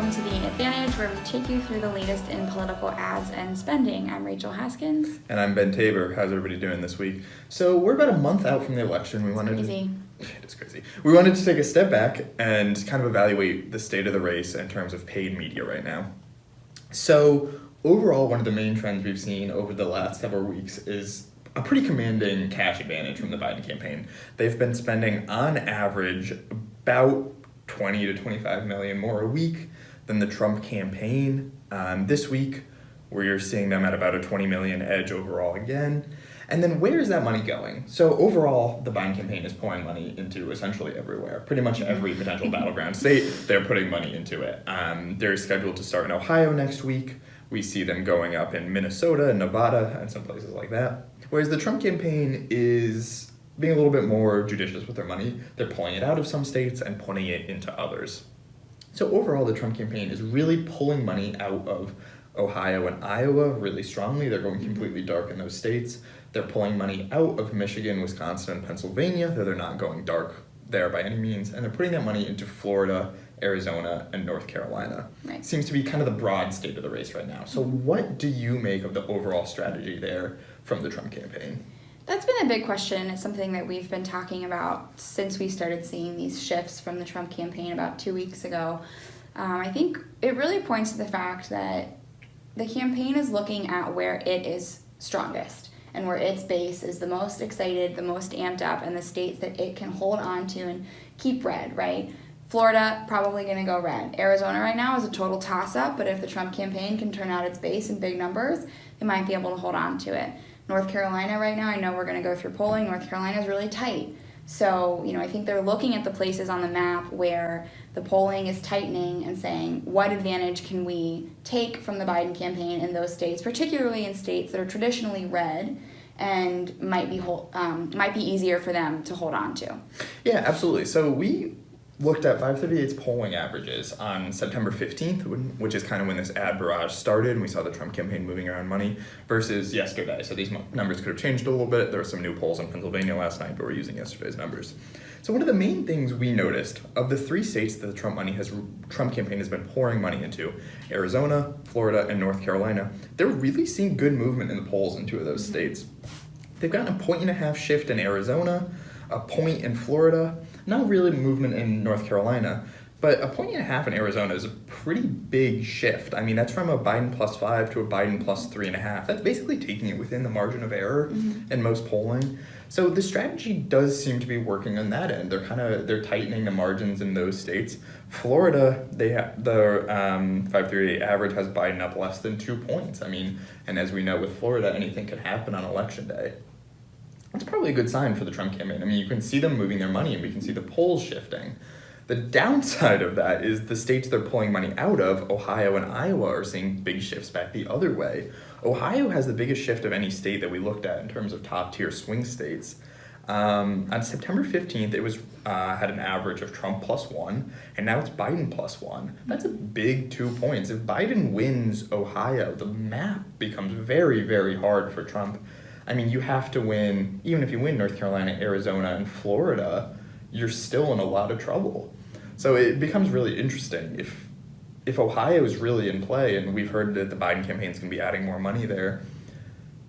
welcome to The Advantage, where we take you through the latest in political ads and spending. I'm Rachel Haskins. And I'm Ben Tabor. How's everybody doing this week? So we're about a month out from the election. It's crazy. We wanted to take a step back and kind of evaluate the state of the race in terms of paid media right now. So overall, one of the main trends we've seen over the last several weeks is a pretty commanding cash advantage from the Biden campaign. They've been spending on average about 20 to 25 million more a week than the Trump campaign. This week, we're seeing them at about a 20 million edge overall again. And then where is that money going? So overall, the Biden campaign is pouring money into essentially everywhere. Pretty much every potential battleground state, they're putting money into it. They're scheduled to start in Ohio next week. We see them going up in Minnesota and Nevada and some places like that. Whereas the Trump campaign is being a little bit more judicious with their money. They're pulling it out of some states and putting it into others. So overall, the Trump campaign is really pulling money out of Ohio and Iowa really strongly. They're going completely dark in those states. They're pulling money out of Michigan, Wisconsin, and Pennsylvania, though they're not going dark there by any means. And they're putting that money into Florida, Arizona, and North Carolina. Right. Seems to be kind of the broad state of the race right now. So what do you make of the overall strategy there from the Trump campaign? That's been a big question. It's something that we've been talking about since we started seeing these shifts from the Trump campaign about 2 weeks ago. I think it really points to the fact that the campaign is looking at where it is strongest and where its base is the most excited, the most amped up, and the states that it can hold on to and keep red, right? Florida, probably going to go red. Arizona right now is a total toss-up, but if the Trump campaign can turn out its base in big numbers, it might be able to hold on to it. North Carolina right now, I know we're going to go through polling. North Carolina is really tight. So, I think they're looking at the places on the map where the polling is tightening and saying, what advantage can we take from the Biden campaign in those states, particularly in states that are traditionally red and might be easier for them to hold on to. Yeah, absolutely. So we looked at 538's polling averages on September 15th, which is kind of when this ad barrage started, and we saw the Trump campaign moving around money, versus yesterday. So these numbers could have changed a little bit. There were some new polls in Pennsylvania last night, but we're using yesterday's numbers. So one of the main things we noticed of the three states that the Trump campaign has been pouring money into, Arizona, Florida, and North Carolina, they're really seeing good movement in the polls in two of those states. They've gotten a 1.5-point shift in Arizona, a point in Florida, not really movement in North Carolina, but a 1.5 in Arizona is a pretty big shift. I mean, that's from a Biden +5 to a Biden +3.5. That's basically taking it within the margin of error in most polling. So the strategy does seem to be working on that end. They're tightening the margins in those states. Florida, the 538 average has Biden up less than 2 points. I mean, and as we know with Florida, anything could happen on election day. That's probably a good sign for the Trump campaign. I mean, you can see them moving their money and we can see the polls shifting. The downside of that is the states they're pulling money out of, Ohio and Iowa, are seeing big shifts back the other way. Ohio has the biggest shift of any state that we looked at in terms of top-tier swing states. On September 15th, it was had an average of Trump +1, and now it's Biden +1. That's a big 2 points. If Biden wins Ohio, the map becomes very, very hard for Trump. I mean, you have to win, even if you win North Carolina, Arizona, and Florida, you're still in a lot of trouble. So it becomes really interesting. If Ohio is really in play, and we've heard that the Biden campaign's going to be adding more money there,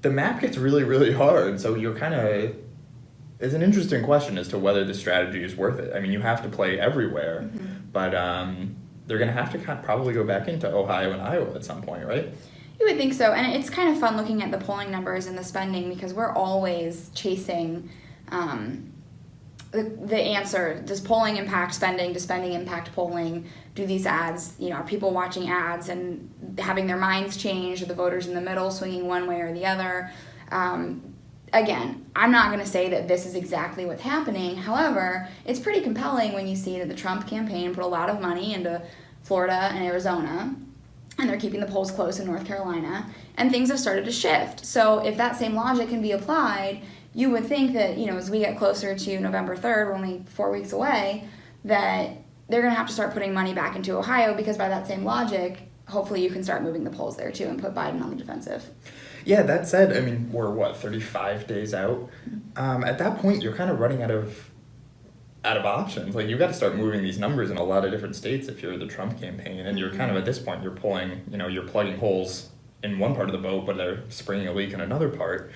the map gets really, really hard. So it's an interesting question as to whether the strategy is worth it. I mean, you have to play everywhere, but they're going to have to probably go back into Ohio and Iowa at some point, right? You would think so, and it's kind of fun looking at the polling numbers and the spending because we're always chasing the answer. Does polling impact spending? Does spending impact polling? Do these ads, are people watching ads and having their minds change? Are the voters in the middle swinging one way or the other? Again, I'm not going to say that this is exactly what's happening. However, it's pretty compelling when you see that the Trump campaign put a lot of money into Florida and Arizona, and they're keeping the polls close in North Carolina, and things have started to shift. So if that same logic can be applied, you would think that, as we get closer to November 3rd, we're only 4 weeks away, that they're going to have to start putting money back into Ohio because by that same logic, hopefully you can start moving the polls there too and put Biden on the defensive. Yeah, that said, I mean, we're 35 days out? At that point, you're kind of running out of out of options. Like, you've got to start moving these numbers in a lot of different states if you're the Trump campaign, and you're kind of, at this point, you're pulling, you're plugging holes in one part of the boat, but they're springing a leak in another part.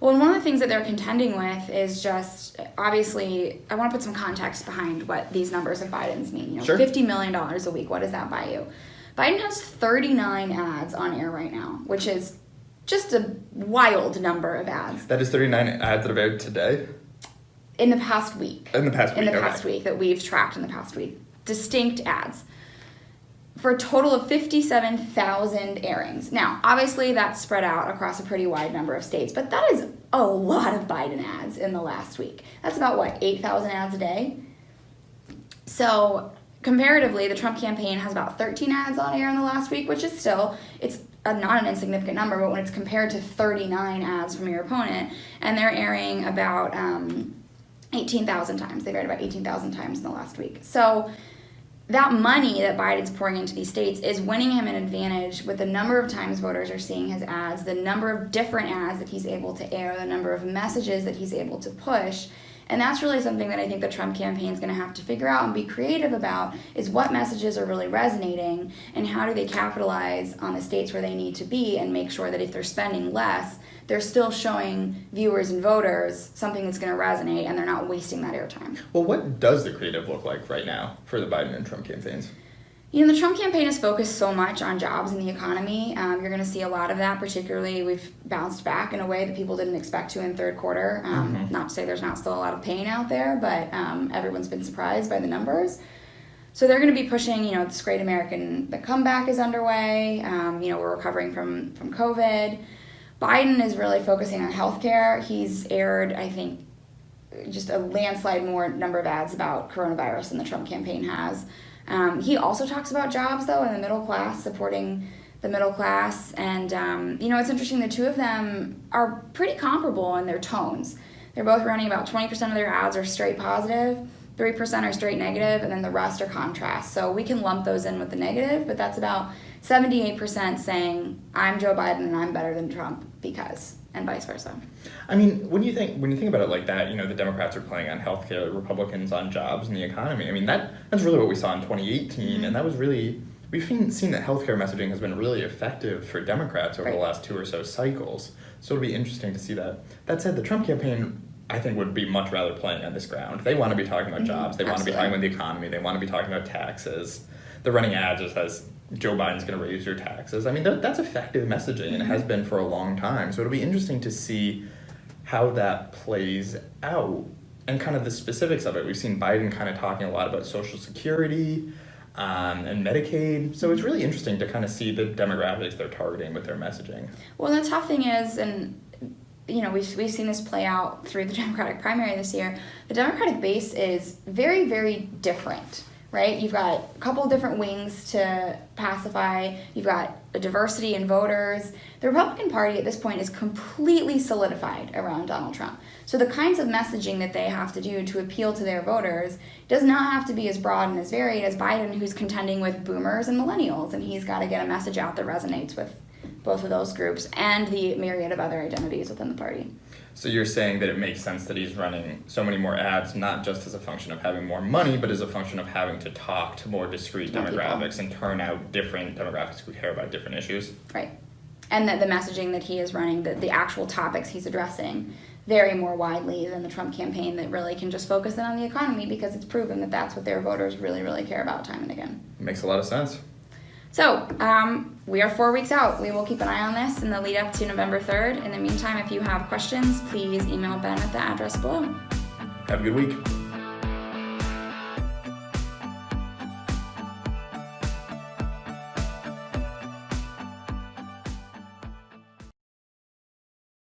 Well, and one of the things that they're contending with is just, obviously, I want to put some context behind what these numbers of Biden's mean. Sure. $50 million a week, what does that buy you? Biden has 39 ads on air right now, which is just a wild number of ads. That is 39 ads that have aired today? In the past week. In the past week, past week that we've tracked in the past week. Distinct ads. For a total of 57,000 airings. Now, obviously, that's spread out across a pretty wide number of states, but that is a lot of Biden ads in the last week. That's about, 8,000 ads a day? So, comparatively, the Trump campaign has about 13 ads on air in the last week, which is still, it's not an insignificant number, but when it's compared to 39 ads from your opponent, and they're airing about 18,000 times. They've aired about 18,000 times in the last week. So that money that Biden's pouring into these states is winning him an advantage with the number of times voters are seeing his ads, the number of different ads that he's able to air, the number of messages that he's able to push. And that's really something that I think the Trump campaign is going to have to figure out and be creative about, is what messages are really resonating and how do they capitalize on the states where they need to be and make sure that if they're spending less, they're still showing viewers and voters something that's going to resonate and they're not wasting that airtime. Well, what does the creative look like right now for the Biden and Trump campaigns? The Trump campaign is focused so much on jobs and the economy. You're going to see a lot of that, particularly we've bounced back in a way that people didn't expect to in third quarter. Not to say there's not still a lot of pain out there, but everyone's been surprised by the numbers. So they're going to be pushing, this great American, the comeback is underway. We're recovering from COVID. Biden is really focusing on healthcare. He's aired, I think, just a landslide more number of ads about coronavirus than the Trump campaign has. He also talks about jobs, though, and the middle class, supporting the middle class. And, it's interesting, the two of them are pretty comparable in their tones. They're both running about 20% of their ads are straight positive, 3% are straight negative, and then the rest are contrast. So we can lump those in with the negative, but that's about 78% saying, I'm Joe Biden and I'm better than Trump because, and vice versa. I mean, when you think about it like that, the Democrats are playing on healthcare, Republicans on jobs and the economy. I mean, that's really what we saw in 2018, and that was really, we've seen that healthcare messaging has been really effective for Democrats over the last 2 or so cycles. So it'll be interesting to see that. That said, the Trump campaign, I think, would be much rather playing on this ground. They want to be talking about jobs. They want to be talking about the economy. They want to be talking about taxes. The running ad just says, Joe Biden's going to raise your taxes. I mean, that's effective messaging, and it has been for a long time. So it'll be interesting to see how that plays out and kind of the specifics of it. We've seen Biden kind of talking a lot about Social Security and Medicaid. So it's really interesting to kind of see the demographics they're targeting with their messaging. Well, the tough thing is, and we've seen this play out through the Democratic primary this year, the Democratic base is very, very different. Right? You've got a couple of different wings to pacify. You've got a diversity in voters. The Republican Party at this point is completely solidified around Donald Trump. So the kinds of messaging that they have to do to appeal to their voters does not have to be as broad and as varied as Biden, who's contending with boomers and millennials, and he's got to get a message out that resonates with both of those groups and the myriad of other identities within the party. So you're saying that it makes sense that he's running so many more ads, not just as a function of having more money, but as a function of having to talk to more discrete demographics and turn out different demographics who care about different issues? Right. And that the messaging that he is running, the actual topics he's addressing, vary more widely than the Trump campaign that really can just focus in on the economy because it's proven that that's what their voters really, really care about time and again. Makes a lot of sense. So, we are 4 weeks out. We will keep an eye on this in the lead up to November 3rd. In the meantime, if you have questions, please email Ben at the address below. Have a good week.